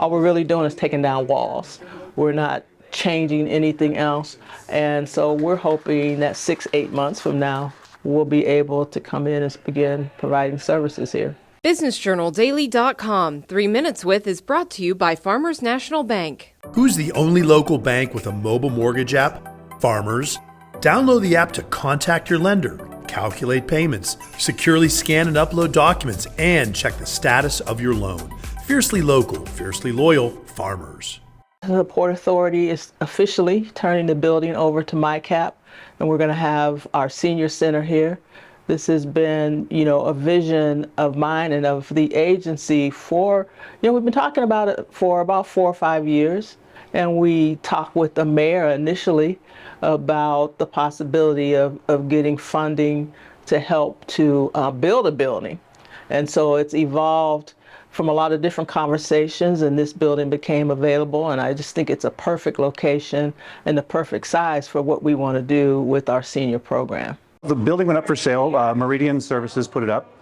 all we're really doing is taking down walls. We're not changing anything else. And so we're hoping that 6-8 months from now, we'll be able to come in and begin providing services here. BusinessJournalDaily.com 3 Minutes With is brought to you by Farmers National Bank. Who's the only local bank with a mobile mortgage app? Farmers. Download the app to contact your lender, calculate payments, securely scan and upload documents, and check the status of your loan. Fiercely local, fiercely loyal, Farmers. The Port Authority is officially turning the building over to MYCAP, and we're going to have our senior center here. This has been, a vision of mine and of the agency for, we've been talking about it for about 4 or 5 years. And we talked with the mayor initially about the possibility of getting funding to help to build a building. And so it's evolved from a lot of different conversations, and this building became available. And I just think it's a perfect location and the perfect size for what we want to do with our senior program. The building went up for sale. Meridian Services put it up.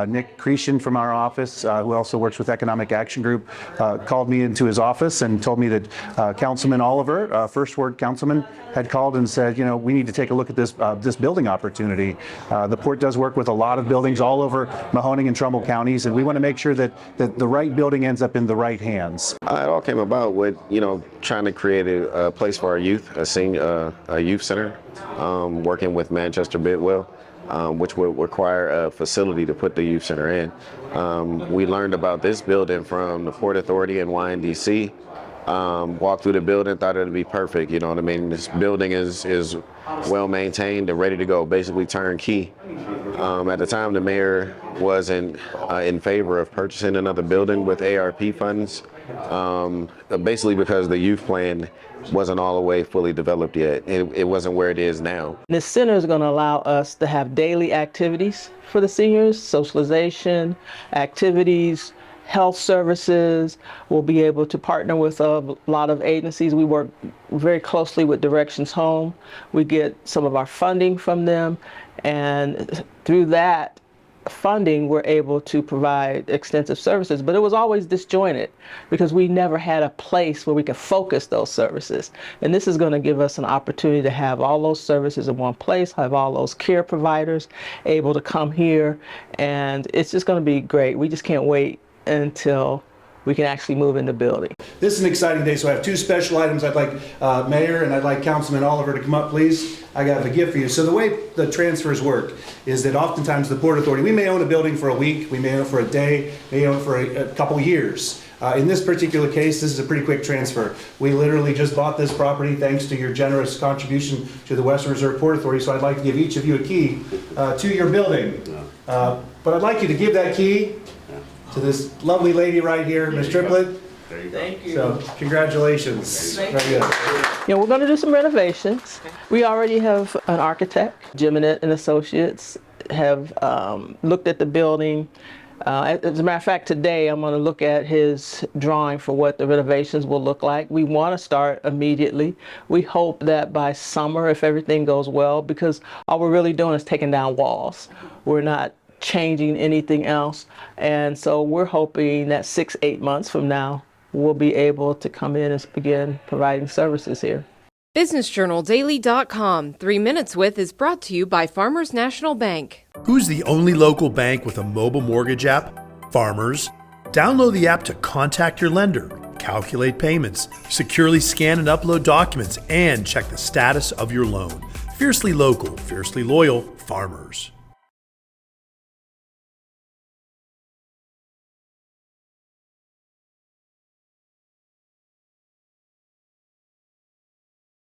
Nick Cretion from our office, who also works with Economic Action Group, called me into his office and told me that Councilman Oliver, First Ward Councilman, had called and said, we need to take a look at this building opportunity. The port does work with a lot of buildings all over Mahoning and Trumbull counties, and we want to make sure that the right building ends up in the right hands. It all came about with, trying to create a place for our youth, a youth center, working with Manchester Bidwell. Which would require a facility to put the youth center in. We learned about this building from the Port Authority in YNDC. Walked through the building, thought it would be perfect. You know what I mean? This building is well maintained and ready to go, basically turnkey. At the time, the mayor wasn't in favor of purchasing another building with ARP funds, basically because the youth plan wasn't all the way fully developed yet. It wasn't where it is now. This center is going to allow us to have daily activities for the seniors, socialization, activities, health services. We'll be able to partner with a lot of agencies. We work very closely with Directions Home. We get some of our funding from them, and through that funding, we're able to provide extensive services. But it was always disjointed because we never had a place where we could focus those services. And this is going to give us an opportunity to have all those services in one place, have all those care providers able to come here, and it's just going to be great. We just can't wait until we can actually move in the building. This is an exciting day, so I have 2 special items. I'd like Mayor and I'd like Councilman Oliver to come up, please. I got a gift for you. So the way the transfers work is that oftentimes the Port Authority, we may own a building for a week, we may own it for a day, may own it for a couple years. In this particular case, this is a pretty quick transfer. We literally just bought this property thanks to your generous contribution to the Western Reserve Port Authority, so I'd like to give each of you a key to your building. But I'd like you to give that key to this lovely lady right here, Ms. Triplett. Thank you. So, congratulations. Thank you. We're going to do some renovations. We already have an architect. Jamael and Associates have looked at the building. As a matter of fact, today I'm going to look at his drawing for what the renovations will look like. We want to start immediately. We hope that by summer, if everything goes well, because all we're really doing is taking down walls. We're not changing anything else. And so we're hoping that 6-8 months from now, we'll be able to come in and begin providing services here. BusinessJournalDaily.com 3 Minutes With is brought to you by Farmers National Bank. Who's the only local bank with a mobile mortgage app? Farmers. Download the app to contact your lender, calculate payments, securely scan and upload documents, and check the status of your loan. Fiercely local, fiercely loyal, Farmers.